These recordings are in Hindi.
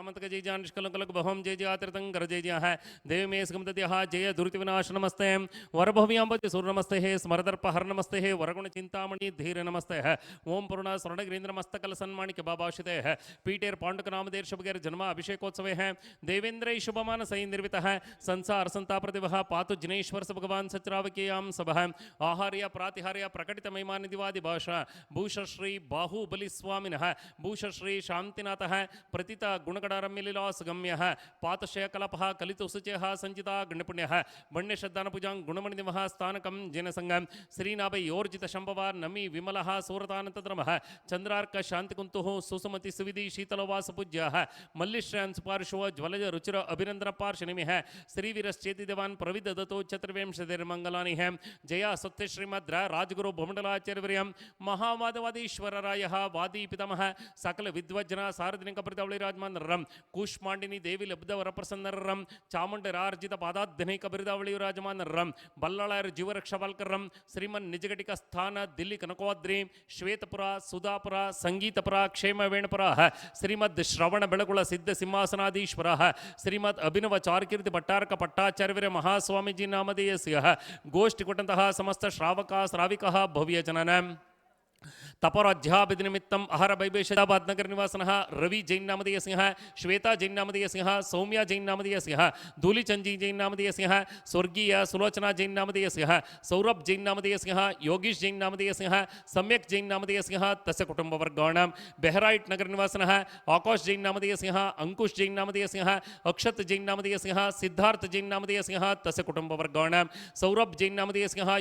जामंतक जय जय निष्कलंक बहम जय जय आतिरतंकर जय जय है देव में स्कमदत्यः जय दुरित विनाश नमस्ते वरभव्यांबज सूर नमस्ते है स्मरदर्प हर नमस्ते है वरगुण चिंतामणि धीर नमस्ते है ओम पूर्ण स्वर्णगिरीन्द्र मस्तकल सन्माणिक बाबाशिते है पीटेर पांडुक नामदेर शुभगेर जन्म अभिषेकोत्सव है देवेंद्र शुभमान सही निर्वित है संसार संताप्रतिभः पातु जिनेश्वर भगवान सचरावकीयां सभः आहार्य प्रातिहार्य प्रकटित महिमा निधिवादि भाषा भूष श्री बाहुबली स्वामिनः भूष श्री शांतिनाथ प्रतित गुणगणरम्यलीलासगम्य पातशय कलपः कलितुसुचयः संचिता गणपुण्यः बण्य श्रद्धान पूजां गुणमणिनिमः स्थानकं जनसंगम श्रीनाभ योर्जित शंभव नमी विमलः सूरतानतद्रमः चंद्रार्क शांतिकुंतुः सुसुमति सुविधि शीतलवास पूज्यः मल्लिश्रयन् सुपार्श्व ज्वलज रुचिर अभिनंदन पार्श्वनिमिः श्रीवीरश्चेति देवान् प्रविद दत्तो चतुर्विंशतिर्मंगलानि हैं जया सत्य श्रीमद् राजगुरु भुमंडलाचार्यवर्यं महावादवादीश्वररायः वादी पितामह सकल विद्वज्जना सार्वजनिक प्रतिवळि राजमानरं ಕೂಷ್ಮಾಂಡಿನಿ ದೇವಿ ಲಬ್ಧವರ ಪ್ರಸನ್ನರಂ ಚಾಮುಂಡರಾರ್ಜಿತ ಪಾದಾಧ್ಯನೈಕ ಬಿರುದಾವಳಿ ರಾಜಮಾನರಂ ಬಲ್ಲಾಳರ ಜೀವರಕ್ಷ ಬಾಲ್ಕರಂ ಶ್ರೀಮನ್ ನಿಜಘಟಿಕ ಸ್ಥಾನ ದಿಲ್ಲಿ ಕನಕವಾದ್ರಿ ಶ್ವೇತಪುರ ಸುಧಾಪುರ ಸಂಗೀತಪುರ ಕ್ಷೇಮ ವೇಣಪುರ ಶ್ರೀಮದ್ ಶ್ರವಣ ಬೆಳಗುಳ ಸಿದ್ಧ ಸಿಂಹಾಸನಾಧೀಶ್ವರ ಶ್ರೀಮದ್ ಅಭಿನವ ಚಾರುಕೀರ್ತಿ ಭಟ್ಟಾರಕ ಪಟ್ಟಾಚಾರ್ಯವರ ಮಹಾಸ್ವಾಮೀಜಿ ನಾಮಧೇಯಸ್ಯ ಗೋಷ್ಠಿ ಕೊಟ್ಟಂತಹ ಸಮಸ್ತ ಶ್ರಾವಕ ಶ್ರಾವಿಕ ಭವ್ಯ ಜನನ तपोराध्याभिधि निमित्तम अहर वैभेशाबाद नगर निवासनः रवि जैन नामधेय सिंह श्वेता जैन नामधेय सिंह सौम्या जैन नामधेय सिंह धूलिचंजी जैन नामधेय सिंह स्वर्गीय सुलोचना जैन नामधेय सिंह सौरभ जैन नामधेय सिंह योगीश जैन नामधेय सिंह सम्यक जैन नामधेय सिंह तस्य कुटुंबवर्गाणां बेहराइट नगर निवासनः आकाश जैन नामधेय सिंह अंकुश जैन नामधेय सिंह अक्षत जैन नामधेय सिंह सिद्धार्थ जैन नामधेय सिंह तस्य कुटुंबवर्गाणां सौरभ जैन नामधेय सिंह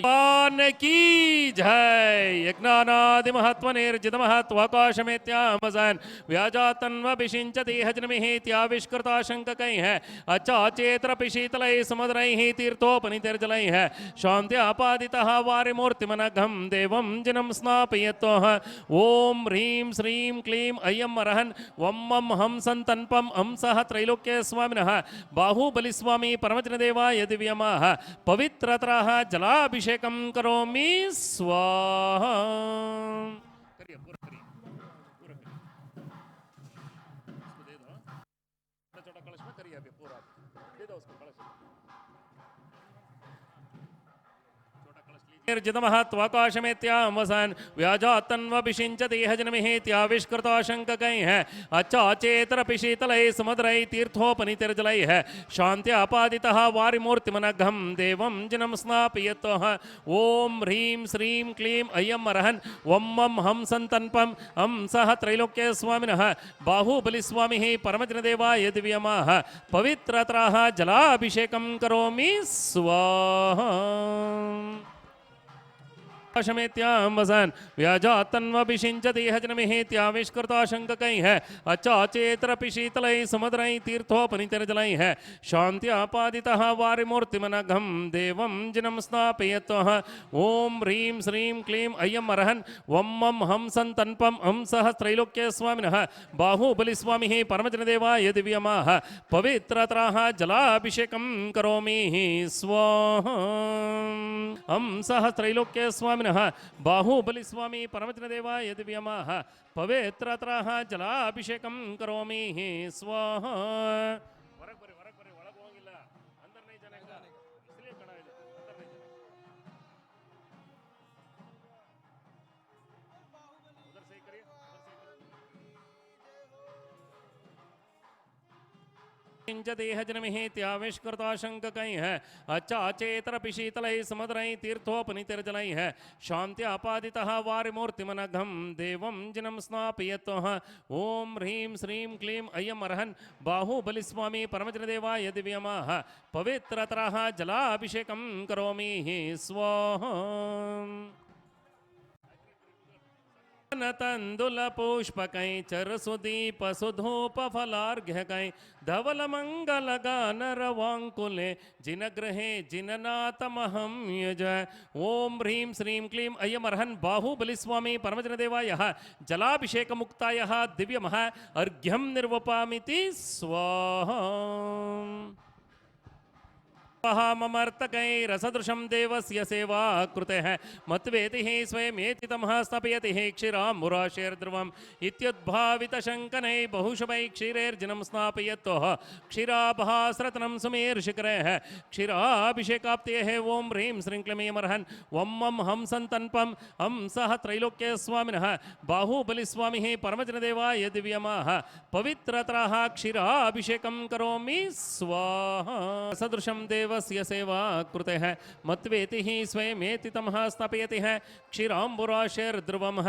की जय यज्ञानादि महत्वनिर्जित महत्वाकाशमेत्यामजन व्याजातन्वभिषिञ्चति हजनमिहेत्याविष्कृताशङ्ककैः अचाचेत्रपिशीतलैः समुद्रैः तीर्थोपनितिर्जलैः शान्त्यापादितः वारिमूर्तिमनघं देवं जिनं स्नापयतोः ॐ ह्रीं श्रीं क्लीं अयं अरहन् वं मं हंसन्तन्पं हंसः त्रैलोक्यस्वामिनः बाहुबलिस्वामी परमजनदेवाय दिव्यमाः पवित्रतरः जलाभिषेकं करोमि स्वाहा निर्जितमहत्वाकाशमेत्यामसन व्याजातन्वभिषिञ्चति हजनमिहेत्याविष्कृताशङ्ककैः अचाचेतरपिशीतलैः समुद्रैः तीर्थोपनितिर्जलैः शान्त्यापादितः वारिमूर्तिमनघं देवं जिनं स्नापयतोः ॐ ह्रीं श्रीं क्लीं अयं अरहन् वं मं हंसन्तन्पं हंसः त्रैलोक्यस्वामिनः बाहुबलिस्वामिः परमजनदेवाय दिव्यमाः पवित्रतरः जलाभिषेकं करोमि स्वाहा शमेत्यामसन व्याजातन्वभिषिञ्चति हजनमिहेत्याविष्कृताशङ्ककैः अचाचेतरपिशीतलैः समुद्रैः तीर्थोपनितिर्जलैः शान्त्यापादितः वारिमूर्तिमनघं देवं जिनं स्नापयतोः ॐ ह्रीं श्रीं क्लीं अयं अरहन् वं मं हंसन्तन्पं हंसः त्रैलोक्यस्वामिनः बाहुबलिस्वामिः परमजनदेवाय दिव्यमाः पवित्रतरः जलाभिषेकं करोमि स्वाहा हंसः त्रैलोक्यस्वामिनः बाहुबलिस्वामी परमजनदेवाय दिव्यमाः पवित्रतरः जलाभिषेकं करोमि स्वाहा हजनमिहेत्याविष्कृताशङ्ककैः अचाचेतरपिशीतलैः समुद्रैः तीर्थोपनितिर्जलैः शान्त्यापादितः वारिमूर्तिमनघं देवं जिनं स्नापयतोः ॐ ह्रीं श्रीं क्लीं अयं अरहन् बाहुबलिस्वामी परमजनदेवाय दिव्यमाः पवित्रतरः जलाभिषेकं करोमि स्वाहा तंदुल पुष्पकै चरसुदीप सुधूप फलार्घ्यकै धवल मंगल गान रवांकुले जिनग्रहे जिननाथमहं यज ओम ह्रीं श्रीं क्लीं अयं अरहन् बाहुबलिस्वामी परमजनदेवायः जलाभिषेकमुक्तायः दिव्यमः अर्घ्यं निर्वपामिति स्वाहा ममर्तकैरसदृशं देवस्य सेवा कृते मत्वेति स्वयमेति तमः स्थापयति क्षीराम्बुराशेर्ध्रुवम् इत्युद्भावितशङ्कनै बहुशुभै क्षीरैर्जनं स्नापयतोः क्षीराभास्रतनं सुमेर्शिखरैः क्षीराभिषेकाप्तेः ॐ ह्रीं श्रीं क्लीमर्हन् वं मं हंसन्तन्पं हंसः त्रैलोक्यस्वामिनः बाहुबलिस्वामिः परमजनदेवाय दिव्यमाः पवित्रतरः क्षीराभिषेकं करोमि स्वाहा सदृशं देवस्य सेवा कृते मत्वेति स्वयमेति तमः स्थापयति क्षीराम्बुराशेर्ध्रुवम्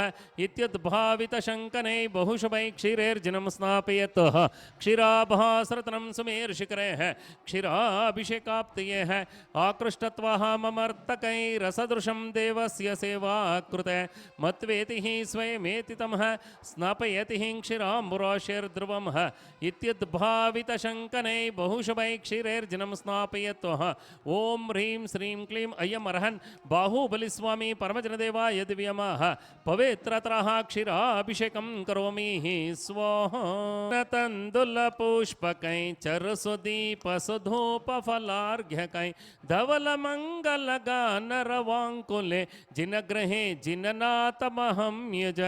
इत्युद्भावितशङ्कनै बहुशुभै क्षीरैर्जनं स्नापयतः क्षीराभास्रतनं सुमेर्शिखरैः क्षीराभिषेकाप्तयेः आकृष्टत्वाः ममर्तकैरसदृशं देवस्य सेवा कृते मत्वेति स्वयमेति तमः स्नापयति क्षीराम्बुराशेर्ध्रुवम् इत्युद्भावितशङ्कनै बहुशुभै क्षीरैर्जनं स्नापयतः ॐ ह्रीं श्रीं क्लीं अयमर्हन् बाहुबलिस्वामी परमजनदेवाय दिव्यमाः पवित्रतरः क्षीराभिषेकं करोमि स्वाहा तण्डुलपुष्पकैः धवलमङ्गलगानरवाङ्कुले जिनग्रहे जिननाथमहं यज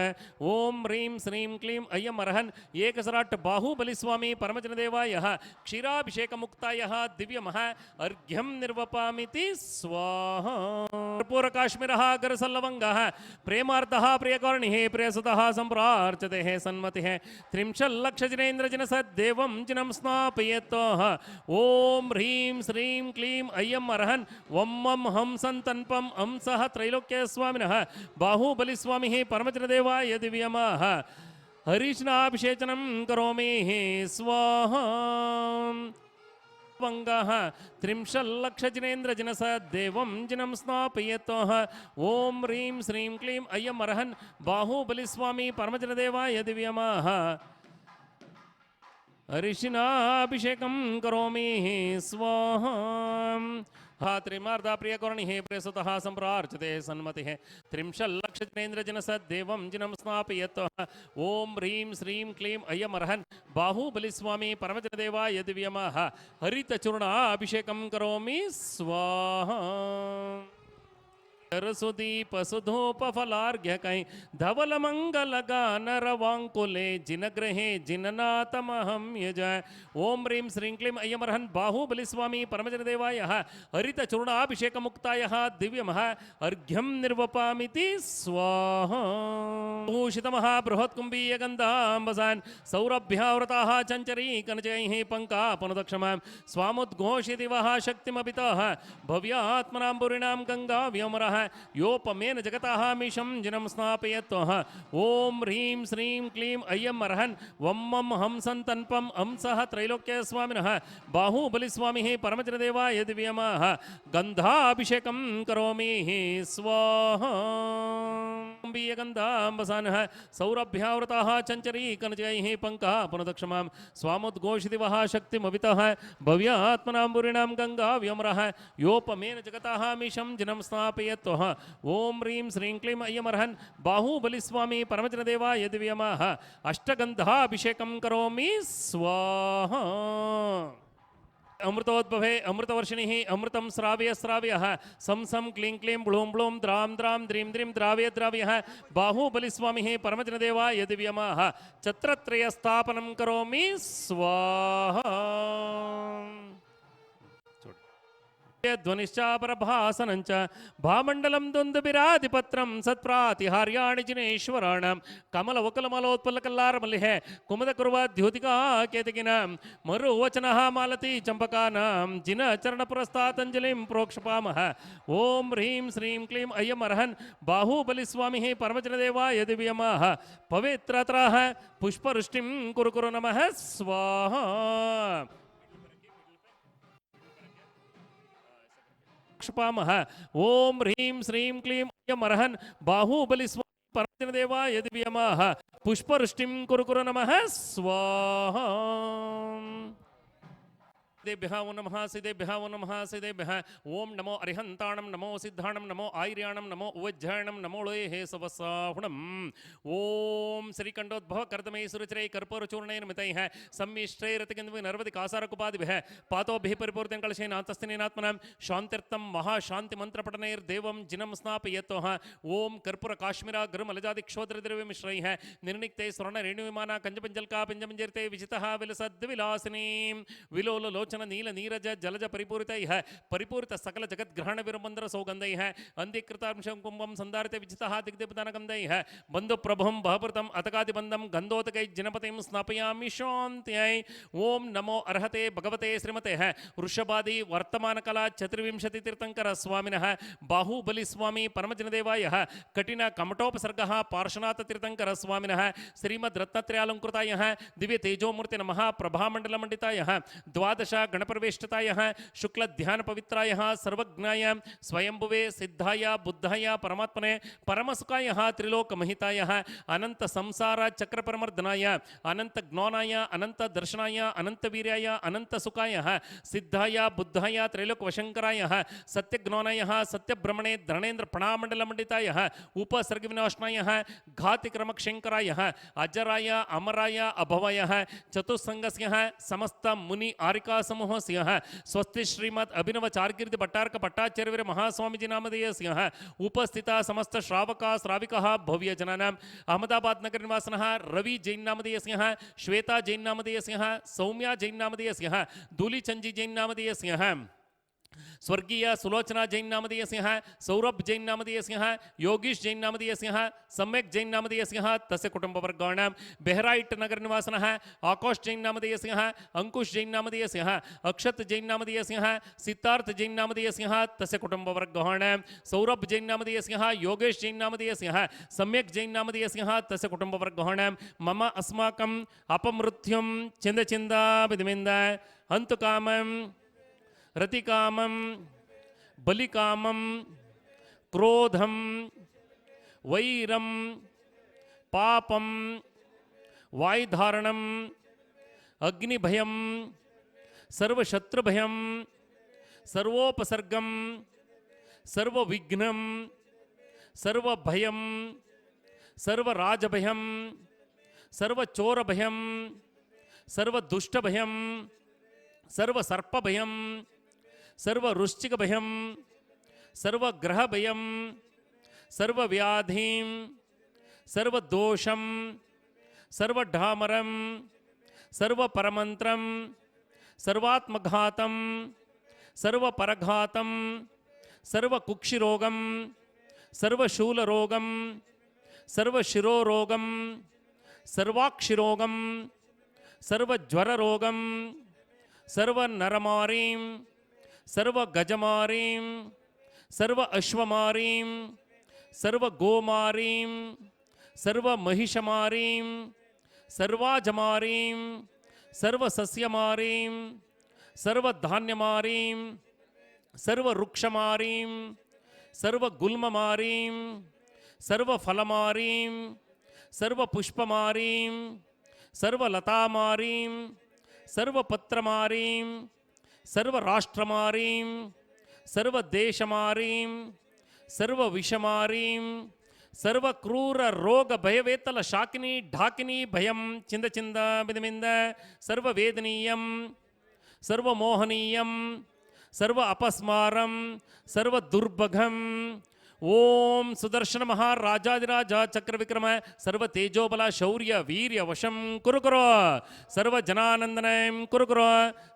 ॐ ह्रीं श्रीं क्लीं अयमर्हन् एकसराट् बाहुबलिस्वामी परमजनदेवायः क्षीराभिषेकमुक्तायः दिव्यमः अर्घ्यं निर्वपामिति स्वाहा कर्पूरकाश्मीरः गरसल्लवङ्गः प्रेमार्धः प्रियकर्णिः प्रियसुतः सम्प्रार्चते सन्मतिः त्रिंशल्लक्षजिनेन्द्रजिनसद्देवं जिनं स्नापयतः ॐ ह्रीं श्रीं क्लीं अयम् अर्हन् वं मं हंसन्तन्पं हंसः त्रैलोक्यस्वामिनः बाहुबलिस्वामिः परमजनदेवाय दिव्यमाः हरिष्णाभिषेचनं करोमि स्वाहा वंगः त्रिंशल्लक्षजिनेन्द्रजिनसद्देवं जिनं स्नापयतः ॐ ह्रीं श्रीं क्लीं अयम् अर्हन् बाहुबलिस्वामी परमजनदेवाय दिव्यमाः हरिषिणाभिषेकं करोमि स्वाहा त्रिमार्धा प्रियकर्णिः प्रियसुतः सम्प्रार्चते सन्मतिः त्रिंशल्लक्षजिनेन्द्रजिनसद्देवं जिनं स्नापयतः ॐ ह्रीं श्रीं क्लीं अयम् अर्हन् बाहुबलिस्वामी परमजनदेवाय दिव्यमाः हरितचूर्णाभिषेकं करोमि स्वाहा सरसुदीपसुधोपफलार्घ्यकै धवलमङ्गलगानरवाङ्कुले जिनग्रहे जिननाथमहं यज ॐ ह्रीं श्रीं क्लीं अयमर्हन् बाहुबलिस्वामी परमजनदेवायः हरितचूर्णाभिषेकमुक्तायः दिव्यमः अर्घ्यं निर्वपामिति स्वाहा भूषितमः बृहत्कुम्भीयगन्धाम्बसान् सौरभ्यावृताः चञ्चरीकनचैः पङ्कापनुदक्षमां स्वामुद्घोषिदिवः शक्तिमपितः भव्यात्मनाम्बुरिणां गङ्गाव्यमरः योपमेन जगतः मिशं जिनं स्नापयत्वः ॐ ह्रीं श्रीं क्लीं अयम् अर्हन् वं मं हंसन्तन्पं हंसः त्रैलोक्यस्वामिनः बाहुबलिस्वामिः परमजनदेवाय दिव्यमाः गन्धाभिषेकं करोमि स्वाहा गन्धाम्बसानः सौरभ्यावृताः चञ्चरीकनचैः पङ्कापनुदक्षमां स्वामुद्घोषिदिवः शक्तिमवितः भव्यात्मनाम्बुरिणां गङ्गाव्यमरः योपमेन जगतः मिशं जिनं स्नापयत्वः ॐ ह्रीं श्रीं क्लीं अयमर्हन् बाहुबलिस्वामी परमजनदेवाय दिव्यमाः अष्टगन्धाभिषेकं करोमि स्वाहा अमृतोद्भवे अमृतवर्षिणिः अमृतं श्राव्य श्राव्यः सं सं क्लीं क्लीं ब्लूं ब्लूं द्रां द्रां द्रीं द्रीं द्राव्य द्राव्यः बाहुबलिस्वामिः परमजनदेवाय दिव्यमाः छत्रत्रयस्थापनं करोमि स्वाहा ध्वनिश्चापरभासनञ्च भामण्डलं दुन्दुभिराधिपत्रं सत्प्रातिहार्याणि जिनेश्वराणां कमलवकुलमलोत्पलकल्लारमल्लिः कुमुदकुर्वद्योतिकाकेतकिनां मरुवचनः मालती चम्पकानां जिनचरणपुरस्तातञ्जलिं प्रोक्षपामः ॐ ह्रीं श्रीं क्लीं अयम् अर्हन् बाहुबलिस्वामिः परमजनदेवाय दिव्यमाः पवित्रतरः पुष्पवृष्टिं कुरु कुरु नमः स्वाहा क्षपामः ॐ ह्रीं श्रीं क्लीं अयम् अर्हन् बाहुबलिस्वामी परमजनदेवाय दिव्यमाः पुष्पवृष्टिं कुरु कुरु नमः स्वाहा सिद्धेभ्यः वो नमः सिद्धेभ्यः वो नमः सिद्धेभ्यः ओम नमो अरिहंताणं नमो सिद्धाणं नमो आयर्याणं नमो उवज्जायणं नमो लोये सवसाहुणम् ओम श्रीकंठोद्भव कर्दमे सुरुचिरै कर्पूरचूर्णैर्मितैः सम्मिश्रैरतिगन्धि नर्वदि कासारकुपादिभिः पातोभिः परिपूर्तं कलशेन तस्तेनात्मनां शान्त्यर्थं महाशान्तिमन्त्रपठनैर्देवं जिनं स्नापयतः ओम कर्पूर काश्मीरा गरुमलजादिक्षोद्रद्रव्यमिश्रैः निर्निक्ते स्वर्णरेणुविमाना कञ्जपञ्जल्का पिञ्जमञ्जरिते विजितः विलसद्विलासिनी विलोललोचन नील नीरज जलज परिपूरितैः परिपूरित सकल जगद्ग्रहण विरमन्द्र सौगन्धैः अन्धीकृतांशं कुम्भं संधारिते विजितः दिग्दिपदानगन्धैः बन्धु प्रभुं बहपृतम् अतकादिबन्धं गन्धोदकै जनपतिं स्नापयामि शान्त्यै ओम नमो अर्हते भगवते श्रीमते वृषभादि वर्तमानकला चतुर्विंशति तीर्थंकर स्वामिनः बाहुबली स्वामी परमजनदेवाय कठिन कमटोपसर्गः पार्श्वनाथ तीर्थंकर स्वामिनः श्रीमद् रत्नत्रयालंकृताय दिव्य तेजोमूर्ति नमः प्रभामंडल मंडिताय द्वादश गणप्रवेष्टताय शुक्ल ध्यान पवित्राय सर्वज्ञाय स्वयंभुवे सिद्धाय बुद्धाय परमात्मने परमसुखाय त्रिलोक महिताय अनंत संसार चक्र परमर्दनाय अनंत ज्ञानाय अनंत दर्शनाय अनंत वीर्याय अनंत सुखाय सिद्धाय बुद्धाय त्रैलोक वशंकराय सत्य ज्ञानाय सत्य ब्रह्मणे धरणेन्द्र प्रणामंडल मंडिताय उपसर्ग विनाशनाय घाति क्रमक शंकराय अजराय अमराय अभवय चतुस्संगस्य समस्त मुनि आरिका समूहस्य स्वस्ति श्रीमद अभिनव चारकीर्ति भट्टारक भट्टाचार्य महास्वामीजी नामधेयस्य उपस्थित समस्त श्रावका श्राविका भव्य जनानां अहमदाबाद नगर निवासनः रवि जैन नामधेयस्य श्वेता जैन नामधेयस्य सौम्या जैन नामधेयस्य दूलीचंजी जैन नामधेयस्य स्वर्गीय सुलोचना जैन नामधेयस्य सौरभ जैन नामधेयस्य योगीश जैन नामधेयस्य सम्यक जैन नामधेयस्य तस्य कुटुंबवर्गाणां बेहराइट नगर निवासनः आकोश जैन नामधेयस्य अंकुश जैन नामधेयस्य अक्षत जैन नामधेयस्य सिद्धार्थ जैन नामधेयस्य तस्य कुटुंबवर्गाणां सौरभ जैन नामधेयस्य योगेश जैन नामधेयस्य सम्यक जैन नामधेयस्य तस्य कुटुंबवर्गाणां मम अस्माकम् अपमृत्युं चिन्द चिन्द विधिमिन्द हन्तुकामं रतिकामं बलिकामं क्रोधं वैरं पापं वायुधारणं अग्निभयं सर्वशत्रुभयं सर्वोपसर्गं सर्वविघ्नं सर्वभयं सर्वराजभयं सर्वचोरभयं सर्वदुष्टभयं सर्वसर्पभयं सर्ववृश्चिकभयं सर्वग्रहभयं सर्वव्याधिं सर्वदोषं सर्वढामरं सर्वपरमन्त्रं सर्वात्मघातं सर्वपरघातं सर्वकुक्षिरोगं सर्वशूलरोगं सर्वशिरोरोगं सर्वाक्षिरोगं सर्वज्वररोगं सर्वनरमारीं सर्वगजमारीं सर्व अश्वमारीं सर्वगोमारीं सर्वमहिषमारीं सर्वाजमारीं सर्वसस्यमारीं सर्वधान्यमारीं सर्ववृक्षमारीं सर्वगुल्ममारीं सर्वफलमारीं सर्वपुष्पमारीं सर्वलतामारीं सर्वपत्रमारीं सर्वराष्ट्रमारीं सर्वदेशमारीं सर्वविषमारीं सर्वक्रूररोगभयवेतल शाकिनी ढाकिनी भयं चिन्द चिन्द बिदमिन्द सर्ववेदनीयं सर्वमोहनीयं सर्व अपस्मारं सर्वदुर्भगं ओम सुदर्शन महाराजाधिराज चक्र विक्रम सर्व तेजोबल शौर्य वीर्य वशं कुरु कुरु सर्व जनानंदनं कुरु कुरु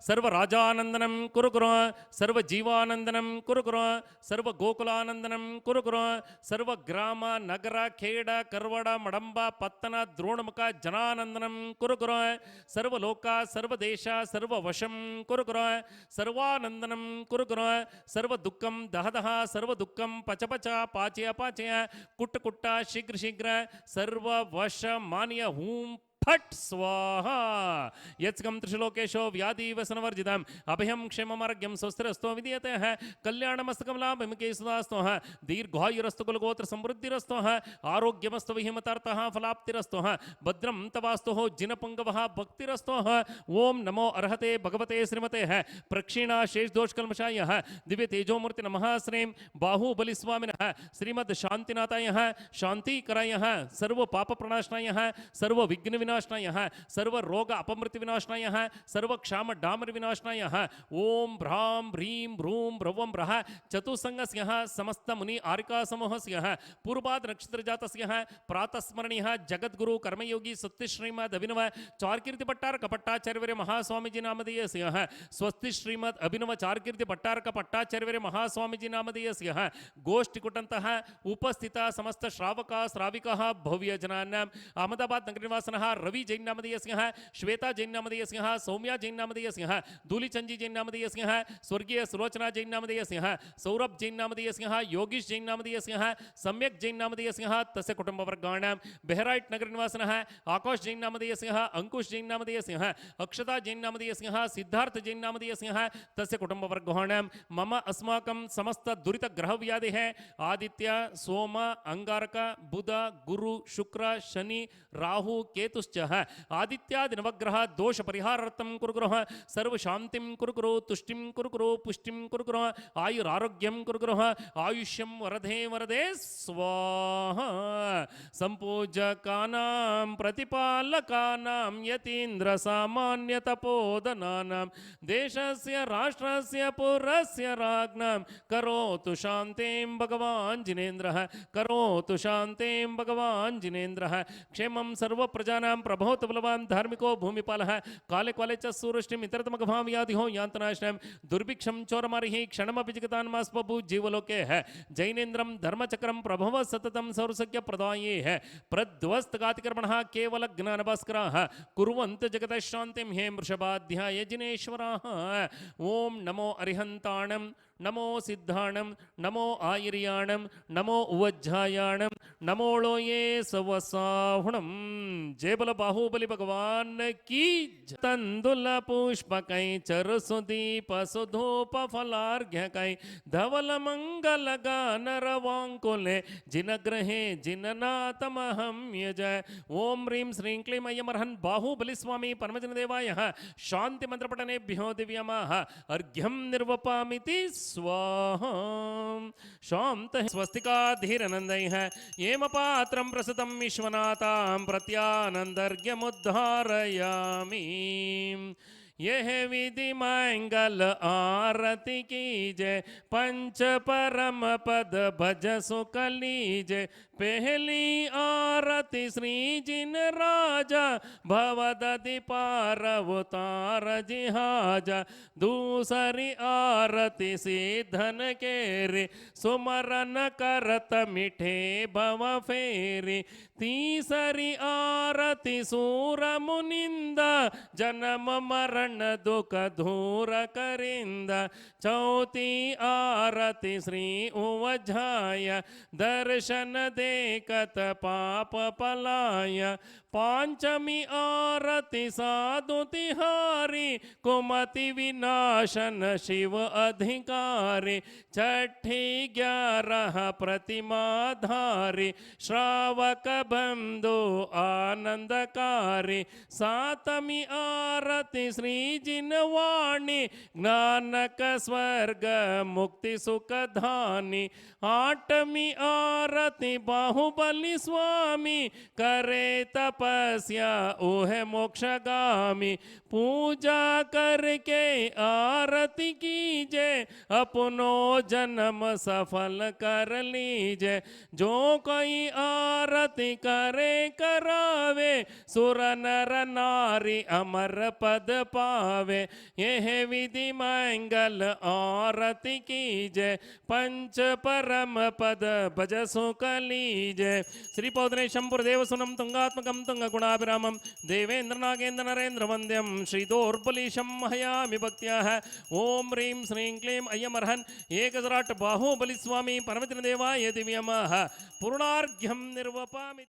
सर्व राजानंदनं कुरु कुरु सर्व जीवानंदनं कुरु कुरु सर्व गोकुलानंदनं कुरु कुरु सर्व ग्राम नगर खेड करवड मडंब पत्तन द्रोणमुख जनानंदनं कुरु कुरु सर्व लोक सर्व देश सर्व वशं कुरु कुरु सर्वानंदनं कुरु कुरु सर्व दुःखं दह दह सर्व दुःखं पच पच पाचय पाचय कुट्ट कुट्ट शीघ्र शीघ्र सर्व वश मान्य हूं फट् स्वाहा यत्कं त्रिशलोकेशो व्याधिवसनवर्जितम् अभयं क्षेममार्ग्यं स्वस्तिरस्तो विधीयते है कल्याणमस्तकं लाभमिके सुदास्तो है दीर्घायुरस्तु कुलगोत्र समृद्धिरस्तो है आरोग्यमस्तु विहिमतार्थः फलाप्तिरस्तो है भद्रं तवास्तु हो जिनपुंगवः भक्तिरस्तो है ओम नमो अर्हते भगवते श्रीमते है प्रक्षीणा शेष दोष कल्मषाय है दिव्य तेजोमूर्ति नमः श्रीं बाहुबली स्वामिनः श्रीमद शांतिनाथाय है शांति कराय है सर्व पाप प्रणाशनाय है सर्व विघ्न विनाशनाय है सर्व रोग अपमृत्यु विनाशनाय है सर्व क्षाम डामर विनाशनाय है ओम भ्रां ह्रीं भ्रूं भ्रवं ब्रह चतुसंगस्य समस्त मुनि आरिका समूहस्य पूर्वाद नक्षत्र जातस्य प्रातः स्मरणीय जगद्गुरु कर्मयोगी सत्य श्रीमद अभिनव चारकीर्ति पट्टारक पट्टाचार्य महास्वामी जी नामधेयस्य स्वस्ति श्रीमद अभिनव चारकीर्ति पट्टारक पट्टाचार्य महास्वामी जी नामधेयस्य गोष्ठी कुटंतः उपस्थित समस्त श्रावका श्राविकाः भव्य जनानां अहमदाबाद नगर निवासनः रवि जैन नामधेयस्य श्वेता जैन नामधेयस्य सौम्या जैन नामधेयस्य धूलिचंजी जैन नामधेयस्य स्वर्गीय सुलोचना जैन नामधेयस्य सौरभ जैन नामधेयस्य योगीश जैन नामधेयस्य सम्यक जैन नामधेयस्य तस्य कुटुंबवर्गाणां बेहराइट नगर निवासनः आकाश जैन नामधेयस्य अंकुश जैन नामधेयस्य अक्षता जैन नामधेयस्य सिद्धार्थ जैन नामधेयस्य तस्य कुटुंबवर्गाणां मम अस्माकं समस्त दुरित ग्रह व्याधि है आदित्य सोम अंगारक बुध गुरु शुक्र शनि राहु केतुश्च आदित्यादि नवग्रह दोष परिहारार्थं कुरुग्रह सर्व शांतिं कुरुग्रो तुष्टिं कुरुग्रो पुष्टिं कुरुग्रो आयुरारोग्यं कुरुग्रो आयुष्यं वरदे वरदे स्वाहा संपूजकानां प्रतिपालकानां यतीन्द्र सामान्य तपोधनानां देशस्य राष्ट्रस्य पुरस्य राज्ञां करोतु शान्तिं भगवान् जिनेन्द्रः करोतु शान्तिं भगवान् जिनेन्द्रः क्षेमं सर्व प्रजानां प्रभवतु बलवान् धार्मिको भूमिपालः काले काले च सूरष्टिम इतरतमघभां व्याधिहो यान्तनाशनं दुर्भिक्षं चोरमारिः क्षणमपि जिगतान्मास्पभु जीवलोके है जैनेन्द्रं धर्मचक्रं प्रभव सततं सौरसख्य प्रदाये है प्रध्वस्तघातिकर्मणः केवल ज्ञानभास्कराः कुर्वन्त जगतः शान्तिं हे वृषभाध्याय जिनेश्वराः ओम नमो अरिहन्ताणं नमो सिद्धाणं नमो आयर्याणं नमो उवज्झायाणं नमोलो ये सवसाहुणं जय बल बाहुबली भगवान की तंदुल पुष्पकै चरसुदीप सुधूप फलार्घ्यकै धवल मंगल गान रवांकुले जिनग्रहे जिननाथमहं यजय ओम ह्रीं श्रीं क्लीं अयमर्हन् बाहुबली स्वामी परमजन देवाय शांति मंत्र पठनेभ्यो दिव्यमाः अर्घ्यं निर्वपामिति स्वाहा शांत स्वस्तिकाधीरनंदैः येम पात्रं प्रसुतं विश्वनाथां प्रत्यानंदर्घ्यमुद्धारयामि यह विधि मंगल आरती कीजय पंच परम पद भज सुकलीजय पहली आरती श्री जिन राजा भवदधि पारवतार जिहाजा दूसरी आरती सिद्धन केरे सुमरन करत मिठे भव फेरी तीसरी आरती सूर मुनिंदा जन्म मरण दुख धूर करिंद चौथी आरती श्री उवझाय दर्शन देखत पाप पलाय पांचमी आरती साधु तिहारी कुमति विनाशन शिव अधिकारी छठी 11 प्रतिमा धारी श्रावक बंधु आनंदकारी सातमी आरती श्री जिनवाणी ज्ञानक स्वर्ग मुक्ति सुख धानी आठमी आरती बाहुबली स्वामी करे तपस्या ओह मोक्षगामी पूजा करके आरती कीजे अपनो जन्म सफल कर लीजे जो कोई आरती करे करावे सुर नर नारी अमर पद पावे यह विधि मंगल आरती कीजे पंच परम पद भज सुख लीजे श्री पौद्रे शंपुर देवसुनम तुंगात्मकं तुंग गुणाभिरामं देवेंद्र नागेंद्र नरेंद्र वंद्यम श्री दोर्बलीशं हयामि भक्त्या ओम ह्रीं श्रीं क्लीं अयमर्हन् एकसराट बाहुबली स्वामी परमजन देवाय दिव्यमः पूर्णार्घ्यं निर्वपामि।